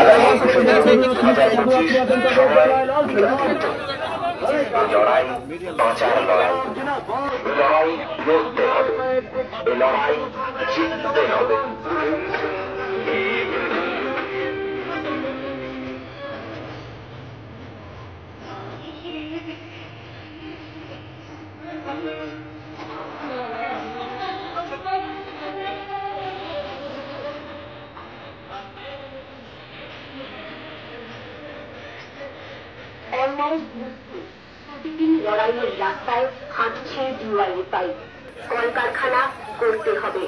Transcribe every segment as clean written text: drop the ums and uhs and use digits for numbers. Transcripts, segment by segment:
আগামী ২০২৫ সময় নিকটবর্তী। লড়াই বাঁচার লড়াই, এ লড়াই লড়তে হবে, এ লড়াই জিততে হবে। প্রতিদিন লড়াইয়ের রাস্তায় হাঁটছে ডিওয়াইএফআই। কলকারখানা করতে হবে,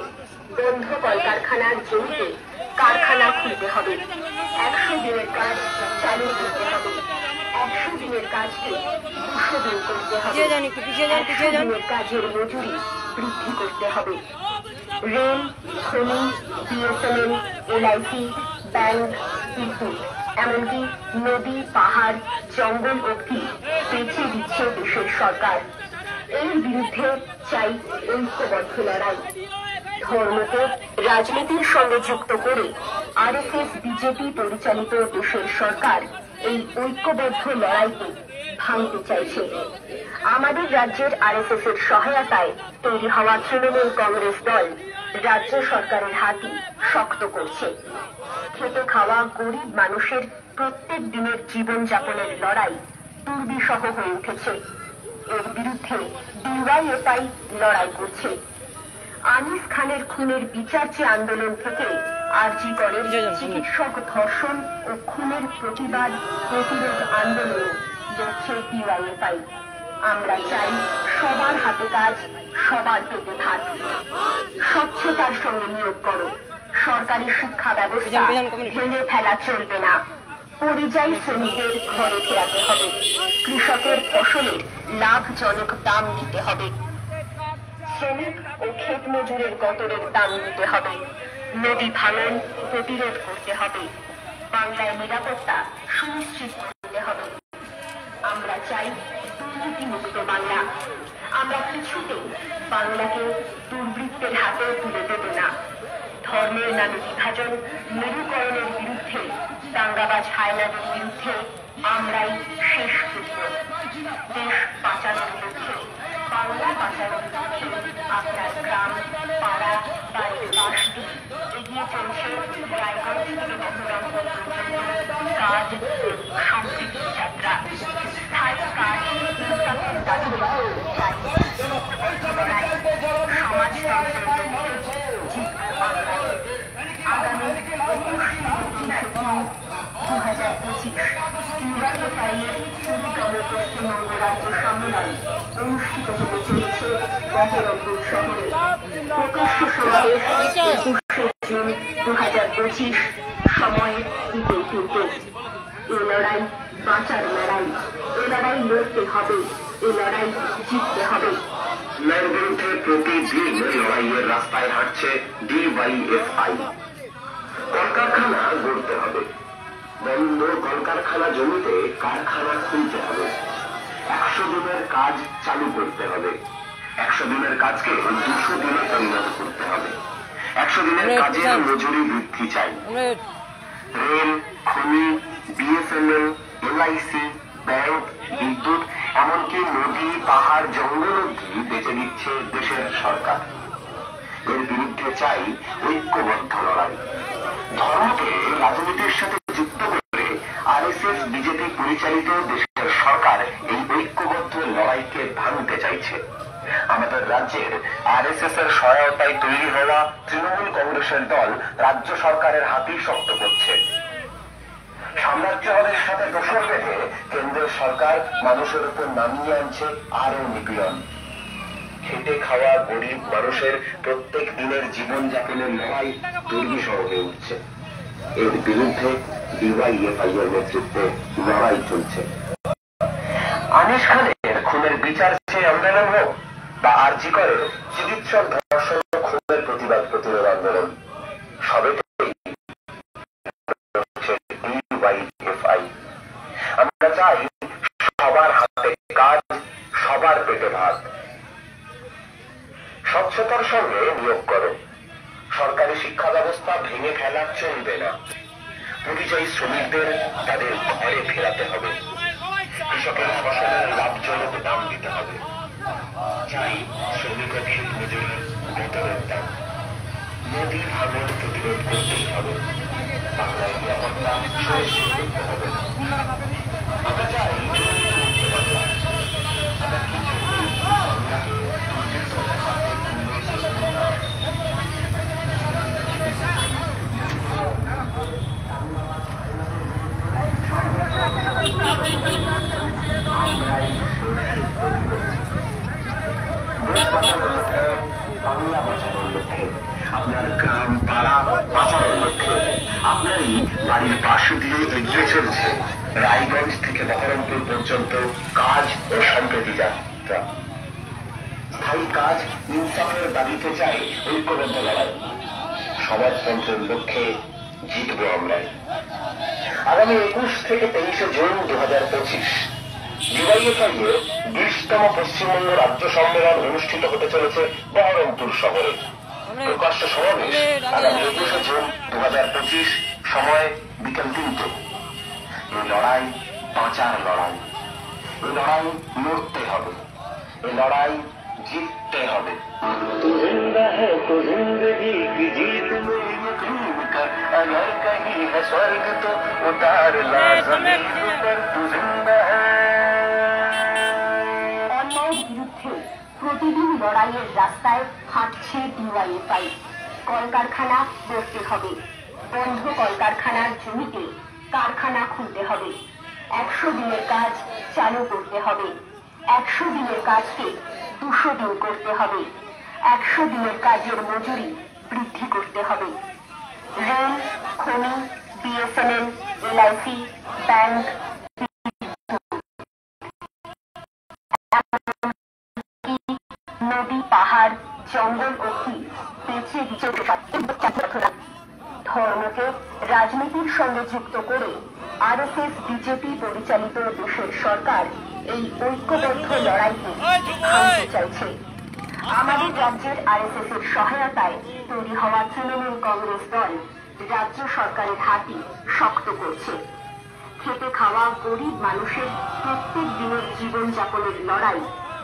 বন্ধ কলকারখানার জমিতে কারখানা খুলতে হবে। ১০০ দিনের কাজ চালু করতে হবে, ১০০ দিনের কাজকে ২০০ দিন করতে হবে, ১০০ দিনের কাজের মজুরি বৃদ্ধি করতে হবে। রেল, খনি, বিএসএনএল, এলআইসি, ব্যাংক, বিদ্যুৎ, এমনকি নদী, পাহাড়, জঙ্গল অবধি বেঁচে দিচ্ছে দেশের সরকার। এর বিরুদ্ধে চাই ঐক্যবদ্ধ লড়াই। ধর্মকে রাজনীতির সঙ্গে যুক্ত করে আরএসএস বিজেপি পরিচালিত দেশের সরকার এই ঐক্যবদ্ধ লড়াইকে ভাঙতে চাইছে। আমাদের রাজ্যের আরএসএস এর সহায়তায় তৈরি হওয়া তৃণমূল কংগ্রেস দল রাজ্য সরকারের হাতই শক্ত করছে। খেটে খাওয়া গরিব মানুষের প্রত্যেক দিনের জীবনযাপনের লড়াই দুর্বিষহ হয়ে উঠেছে। এর বিরুদ্ধে ডিওয়াইএফআই লড়াই করছে। আনিস খানের খুনের বিচার চেয়ে আন্দোলন থেকে আরজি করের চিকিৎসক ধর্ষণ ও খুনের প্রতিবাদ প্রতিরোধ আন্দোলন লড়ছে ডিওয়াইএফআই। আমরা চাই সবার হাতে কাজ, সবার পেটে ভাত। স্বচ্ছতার সঙ্গে নিয়োগ করো। সরকারি শিক্ষা ব্যবস্থা ভেঙে ফেলা চলবে না। পরিযায়ী শ্রমিকদের ঘরে ফেরাতে হবে। কৃষকের ফসলের লাভজনক দাম দিতে হবে। শ্রমিক ও ক্ষেত মজুরের গতরের দাম দিতে হবে। নদী ভাঙন প্রতিরোধ করতে হবে। বাংলায় নিরাপত্তা সুনিশ্চিত করতে হবে। আমরা চাই দুর্নীতিমুক্ত বাংলা। আমরা কিছুতেই বাংলাকে দুর্বৃত্তের হাতে তুলে দেব না। ধর্মের নামে বিভাজন, মেরুকরণের বিরুদ্ধে, দাঙ্গাবাজ হায়নাদের বিরুদ্ধে আমরাই শেষ যুদ্ধ। দেশ বাঁচানোর লক্ষ্যে, বাংলা বাঁচানোর লক্ষ্যে আপনার গ্রাম, পাড়া, বাড়ির পাশ দিয়ে এগিয়ে চলছে রায়গঞ্জ থেকে বহরমপুর পর্যন্ত কাজ সম্প্রীতি যাত্রা। স্থায়ী কাজ, ইনসাফের দাবি চাই। সমাজতন্ত্রের লক্ষ্যে জিতবে বাংলা। আগামী ২০২৫ ডিওয়াইএফআই-এর ২০তম পশ্চিমবঙ্গ রাজ্য সম্মেলন অনুষ্ঠিত হতে চলেছে বহরমপুর শহরে। প্রকাশ্য সমাবেশ ২১শে জুন ২০২৫, সময় বিকেল ৩টে। এ লড়াই বাঁচার লড়াই। এ লড়াই লড়তে হবে, এ লড়াই জিততে হবে। এর বিরুদ্ধে প্রতিদিন লড়াইয়ের রাস্তায় হাঁটছে ডিওয়াইএফআই। কলকারখানা গড়তে হবে, বন্ধ কলকারখানা জমিতে কারখানা খুলতে হবে, ১০০ দিনের কাজ চালু করতে হবে, ১০০ দিনের কাজকে ২০০ দিনে পরিণত করতে হবে, ১০০ দিনের কাজের মজুরি বৃদ্ধি চাই। রেল, খনি, বিএসএনএল, এলআইসি, ব্যাংক, বিদ্যুৎ, এমনকি নদী, পাহাড়, জঙ্গল অবধি বেঁচে দিচ্ছে দেশের সরকার। এর বিরুদ্ধে চাই ঐক্যবদ্ধ লড়াই। ধর্মকে রাজনীতির সাথে যুক্ত করে আরএসএস বিজেপি পরিচালিত দেশের সরকার এই ঐক্যবদ্ধ লড়াইকে ভাঙতে চাইছে। আমাদের রাজ্যের আরএসএস এর সহায়তায় তৈরি হওয়া তৃণমূল কংগ্রেসের দল রাজ্য সরকারের হাতেই শক্ত করছে। সাম্রাজ্যবাদের সাথে দোসর বেঁধে কেন্দ্রের সরকার মানুষের উপর নামিয়ে আনছে আরো নিপীড়ন। খেটে খাওয়া গরিব মানুষের প্রত্যেক দিনের জীবনযাপনের লড়াই দুর্বিষহ হয়ে উঠছে। এর বিরুদ্ধে ডিওয়াইএফআই এর নেতৃত্বে লড়াই চলছে। আনিস খানের খুনের বিচার চেয়ে আন্দোলন হোক বা আরজি করের চিকিৎসক ধর্ষণ খুনের প্রতিবাদ প্রতিরোধ আন্দোলন, সবেতেই ডিওয়াইএফআই। আমরা চাই সবার হাতে কাজ, সবার পেটে ভাত। স্বচ্ছতার সঙ্গে নিয়োগ করো। সরকারি শিক্ষা ব্যবস্থা ভেঙে ফেলা চলবে না। পরিযায়ী শ্রমিকদের তাদের ঘরে ফেরাতে হবে। কৃষকের ফসলের লাভজনক দাম দিতে হবে। চাই শ্রমিক ও ক্ষেত মজুরের বেতনের দাম। নদী ভাঙন প্রতিরোধ করতেই হবে। বাংলায় নিরাপত্তা সুনিশ্চিত করতে হবে। আমরা চাই বাংলা বাঁচানোর লক্ষ্যে, আপনার গ্রাম পাড়া বাঁচানোর লক্ষ্যে আপনারই বাড়ির পাশে দিয়ে এগিয়ে চলছে রায়গঞ্জ থেকে বহরমপুর পর্যন্ত কাজ ও সম্প্রীতি যাত্রা। স্থায়ী কাজ, ইনসাফের দাবিতে চাই ঐক্যবদ্ধ লড়াই। সমাজতন্ত্রের লক্ষ্যে জিতবো আমরা। আগামী 21 থেকে 23 জুন 2025 ডিওয়াইএফআই এর 20তম পশ্চিমবঙ্গ রাজ্য সম্মেলন অনুষ্ঠিত হতে চলেছে বহরমপুর শহরে। প্রকাশ্য সমাবেশ আগামী 21 জুন 2025, সময় বিকেল 3টে। এই লড়াই বাঁচার লড়াই। এই লড়াই লড়তে হবে। এই লড়াই জিততে হবে। तू जिंदा है तो जिंदगी की जीत में यकीन कर, अगर कहीं है स्वर्ग तो उतार ला जमीन पर। तू जिंदा है। অন্যায়ের বিরুদ্ধে প্রতিদিন লড়াইয়ের রাস্তায় হাঁটছে ডিওয়াইএফআই। কলকারখানা গড়তে হবে। বন্ধ কলকারখানার জমিতে কারখানা খুলতে হবে। 100 দিনের কাজ চালু করতে হবে। 100 দিনের কাজকে 200 দিন করতে হবে। 100 দিনের কাজের মজুরি বৃদ্ধি করতে হবে। রেল, খনি, বিএসএনএল, এলআইসি, ব্যাংক, নদী, পাহাড়, জঙ্গল ও বেঁচে ধর্মকে রাজনীতির সঙ্গে যুক্ত করে আরএসএস বিজেপি পরিচালিত দেশের সরকার এই ঐক্যবদ্ধ লড়াইকে ভাঙতে চাইছে। আমাদের রাজ্যের আরএসএস এর সহায়তায় তৈরি হওয়া তৃণমূল কংগ্রেস দল রাজ্য সরকারের হাতই শক্ত করছে। খেটে খাওয়া গরিব মানুষের প্রত্যেক দিনের জীবনযাপনের লড়াই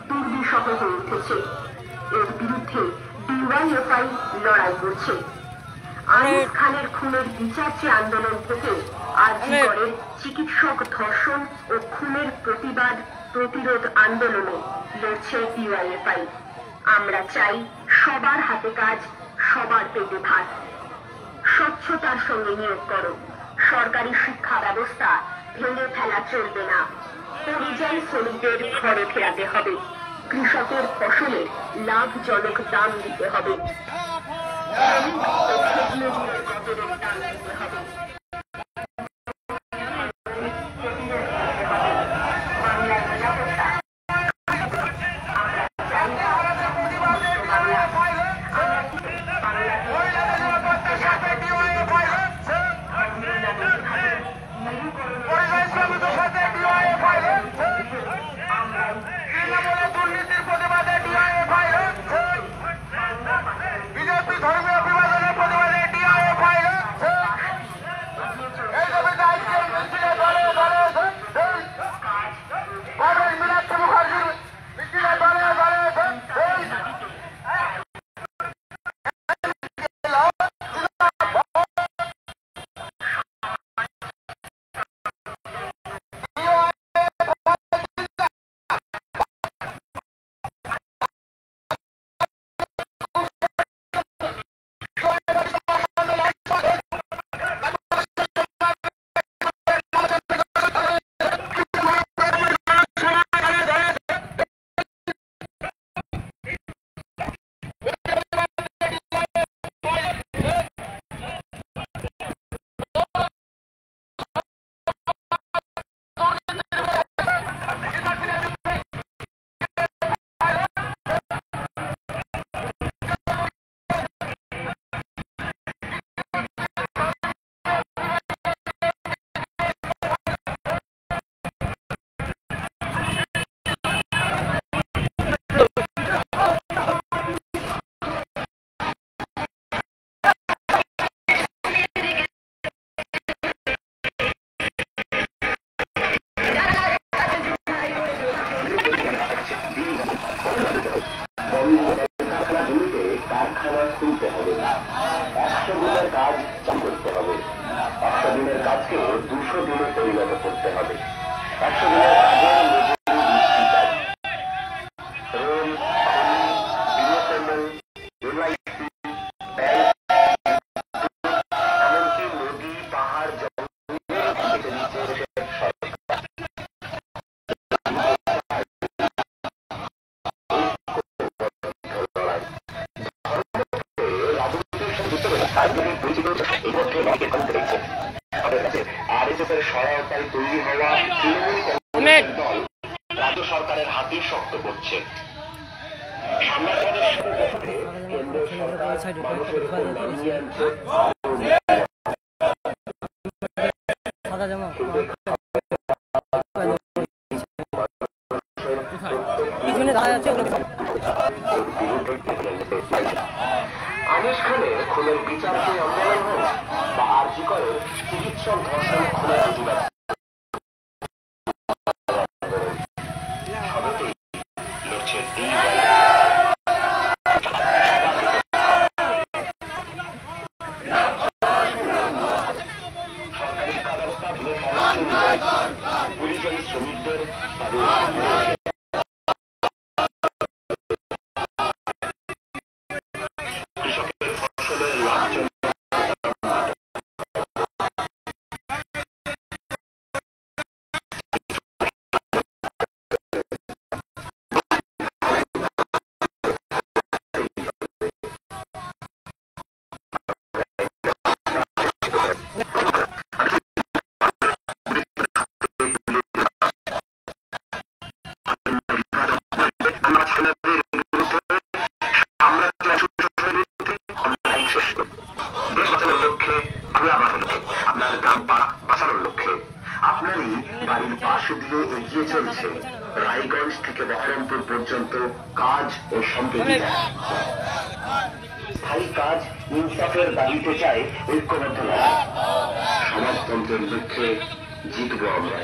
দুর্বিষহ হয়ে উঠেছে। এর বিরুদ্ধে ডিওয়াইএফআই লড়াই করছে। আরিফ খানের খুনের বিচার চেয়ে আন্দোলন থেকে আরজি করের চিকিৎসক ধর্ষণ ও খুনের প্রতিবাদ প্রতিরোধ আন্দোলনে লড়ছে ডিওয়াইএফআই। আমরা চাই সবার হাতে কাজ, সবার পেটে ভাত। স্বচ্ছতার সঙ্গে নিয়োগ করো। সরকারি শিক্ষা ব্যবস্থা ভেঙে ফেলা চলবে না। পরিযায়ী শ্রমিকদের ঘরে ফেরাতে হবে। কৃষকের ফসলের লাভজনক দাম দিতে হবে। শ্রমিক ও ক্ষেত মজুরের বেতনের দাম দিতে হবে। বাংলার নিরাপত্তা কাজকে 200 দিনে পরিণত করতে হবে। 100 দিনের কাজের মজুরি চাই। রেল, খনি, বিএসএনএল, এলআইসি, ব্যাংক, এমনকি নদী, পাহাড়, জঙ্গল কেটে দিচ্ছে সরকার। সহায়তায় তৈরি হওয়া তৃণমূল কংগ্রেসের দল রাজ্য সরকারের হাতি শক্ত করছে। সাম্রাজ্যবাদের সাথে কেন্দ্র সরকার মানুষের উপর নামিয়ে আনছে আনিস খানের খুনের বিচারকে আন্দোলন হোক বা আরজি করে চিকিৎসক ধর্ষণ খুনের প্রতিবাদ লড়ছে সরকারি শিক্ষা ব্যবস্থা পরিযায়ী শ্রমিকদের কৃষকের ফসলের লাভ আপনার গ্রাম পাড়া বাঁচানোর লক্ষ্যে আপনারই বাড়ির পাশে দিয়ে এগিয়ে চলছে রায়গঞ্জ থেকে বহরমপুর পর্যন্ত কাজ ও সম্প্রীতি। স্থায়ী কাজ ইনসাফের দাবিতে চায় ঐক্যবদ্ধ লড়াই। সমাজতন্ত্রের লক্ষ্যে জিতব আমরা।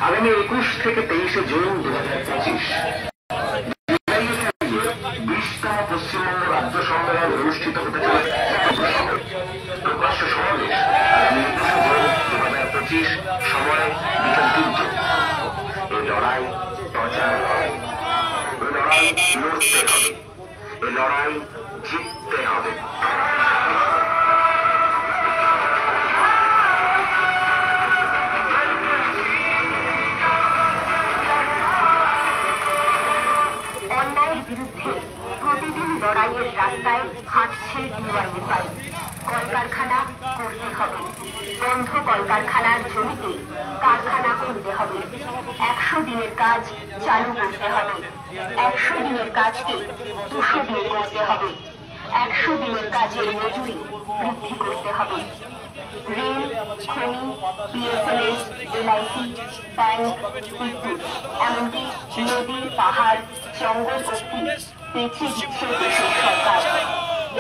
আগামী 21 থেকে 23 জুন 2025 20তম পশ্চিমবঙ্গ রাজ্য সম্মেলন অনুষ্ঠিত হতে চলেছে। প্রকাশ্য সমাবেশ আগামী 21 জুন 2025 সময় বিকেল 3টে। এই লড়াই প্রচার লড়াই, এই লড়াই লড়তে হবে, এই লড়াই জিততে হবে। বিরুদ্ধে প্রতিদিন লড়াইয়ের রাস্তায় হাঁটছে ডিওয়াইএফআই। কলকারখানা করতে হবে, বন্ধ কলকারখানার জমিতে কারখানা খুলতে হবে। 100 দিনের কাজ চালু করতে হবে, 100 দিনের কাজকে 200 দিন করতে হবে। 100 দিনের কাজের মজুরি বৃদ্ধি করতে হবে। রেল, খনি, বিএসএনএল, এলআইসি, ব্যাংক, বিদ্যুৎ, এমনকি নদী, পাহাড়, জঙ্গল অব্দি বেঁচে দিচ্ছে দেশের সরকার।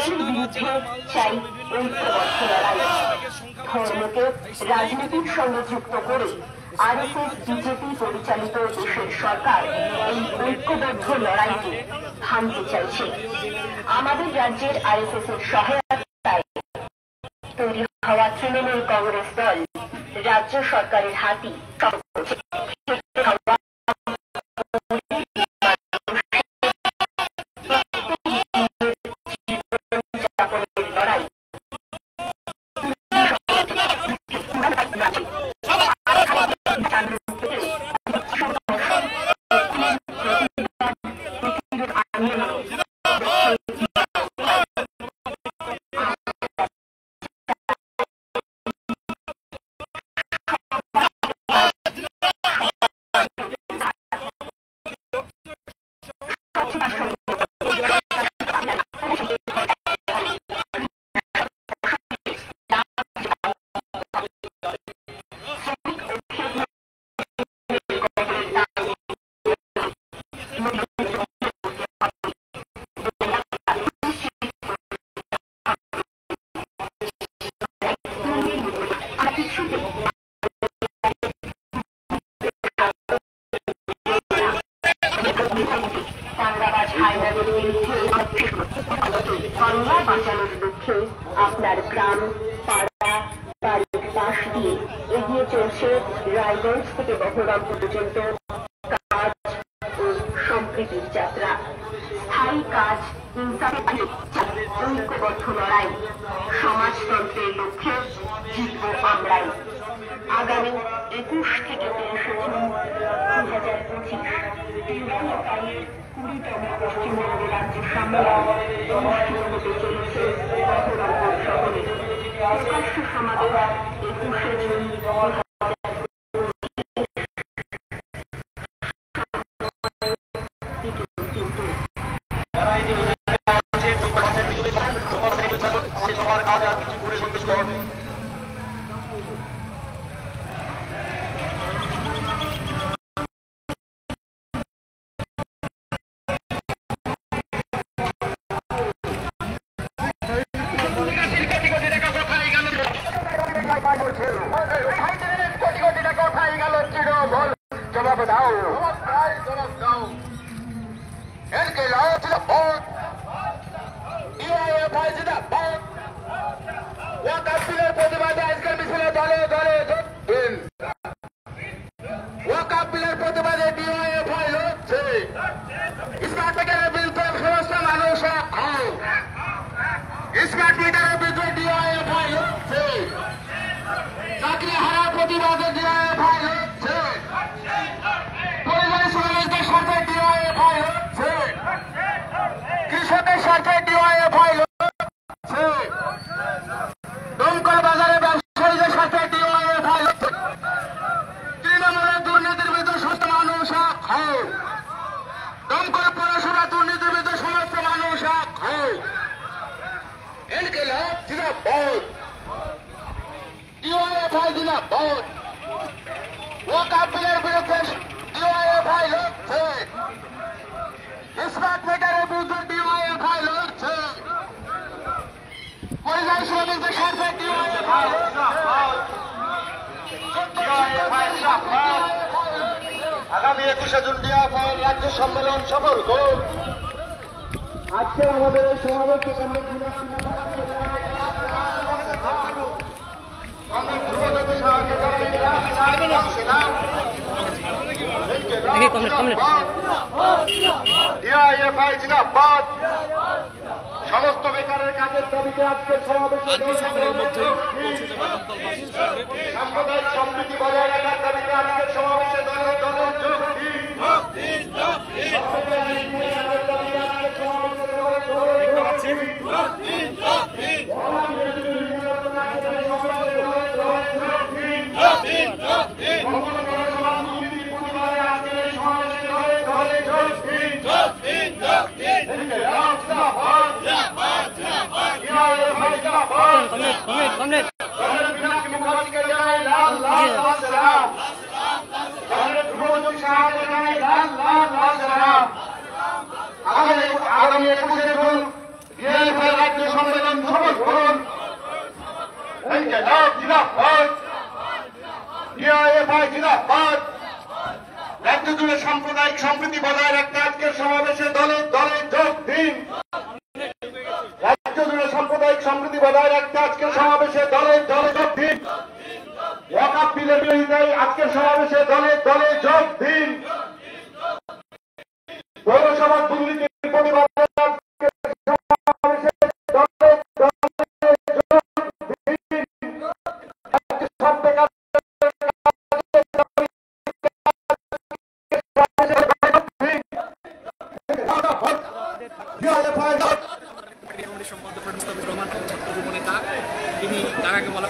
এর বিরুদ্ধে চাই ঐক্যবদ্ধ লড়াই। ধর্মকে রাজনীতির সঙ্গে যুক্ত করে আরএসএস বিজেপি পরিচালিত দেশের সরকার এই ঐক্যবদ্ধ লড়াইকে থামতে চাইছে। আমাদের রাজ্যের আরএসএস এর সহায়তায় তৈরি হওয়া তৃণমূল কংগ্রেস দল রাজ্য সরকারের হাতি বাঁচানোর লক্ষ্যে আপনার গ্রাম, পাড়া, বাড়ির পাশ দিয়ে এগিয়ে চলছে রায়গঞ্জ থেকে বহরমপুর পর্যন্ত কাজ ও সম্প্রীতির যাত্রা। স্থায়ী কাজ, ঐক্যবদ্ধ লড়াই, সমাজতন্ত্রের লক্ষ্যে জিতব আমরাই। আগামী 21 থেকে 23 জুন 2025 ইউএনএফআইয়ের 20তম পশ্চিমবঙ্গ রাজ্য সম্মেলন অনুষ্ঠিত হতে চলেছে বহরমপুর শহরে। প্রকাশ্য সমাবেশ 21 জুন 2025। জবাব দাও, এনকে লাও জিন্দাবাদ, ডিওয়াইএফআই জিন্দাবাদ। ওয়াকাফ বিলের প্রতিবাদে আজকের মিছিলে দলে দলে যোগ দিন। ওয়াকাফ বিলের প্রতিবাদে ডিওয়াইএফআই লড়ছে। স্মার্ট মিটারের বিরুদ্ধে সমস্ত মানুষ আও। স্মার্ট মিটারের বিরুদ্ধে ডিওয়াইএফআই লড়ছে। চাকরি হারা প্রতিবাদে ডিওয়াইএফআই লড়ছে। পরিযায়ী শ্রমিকদের সাথে ডিওয়াইএফআই লড়ছে। কৃষকের সাথে ডিওয়াইএফআই লড়ছে। দমকল বাজারে ব্যবসায়ীদের সাথে ডিওয়াইএফআই লড়ছে। তৃণমূলের দুর্নীতির বিরুদ্ধে সমস্ত মানুষ এক হয়। দমকল পৌরসভা দুর্নীতির বিরুদ্ধে সমস্ত মানুষ এক হয়। ইনকিলাব জিন্দাবাদ, ডিওয়াইএফআই জিন্দাবাদ। ওয়াকাফ বিলের বিরুদ্ধে ডিওয়াইএফআই লড়ছে। স্মার্ট মিটারের বিরুদ্ধে ডিওয়াইএফআই লড়ছে। পরিযায়ী শ্রমিকদের সাথে ডিওয়াইএফআই লড়ছে। আগামী 21 জুন ডিওয়াইএফআই রাজ্য সম্মেলন সফল হোক। আজকে আমাদের এই সমাবেশকে ডিওয়াইএফআই জিন্দাবাদ। সমস্ত বেকারের কাজের দাবিতে আজকের সমাবেশে সাম্প্রদায়িক সম্প্রীতি বজায় রাখার দাবিতে আজকের সমাবেশে দলে দলে যোগ দিন। আগামী 21 জুন ডিওয়াইএফআই রাজ্য সম্মেলন সফল করুন। ইনকিলাব জিন্দাবাদ, ডিওয়াইএফআই জিন্দাবাদ। রাজ্য জুড়ে সাম্প্রদায়িক সম্প্রীতি বজায় রাখতে আজকের সমাবেশে দলে দলে যোগ দিন। রাজ্য জুড়ে সাম্প্রদায়িক সম্প্রীতি বজায় রাখতে আজকের সমাবেশে দলে দলে যোগ দিন। ওয়াকাফ বিলের বিরোধিতায় আজকের সমাবেশে দলে দলে যোগ দিন। পৌরসভার দুর্নীতির প্রতিবাদে আজকের সমাবেশে দলে দলে যোগ দিন। সব বেকার তিনি তার আগে বলা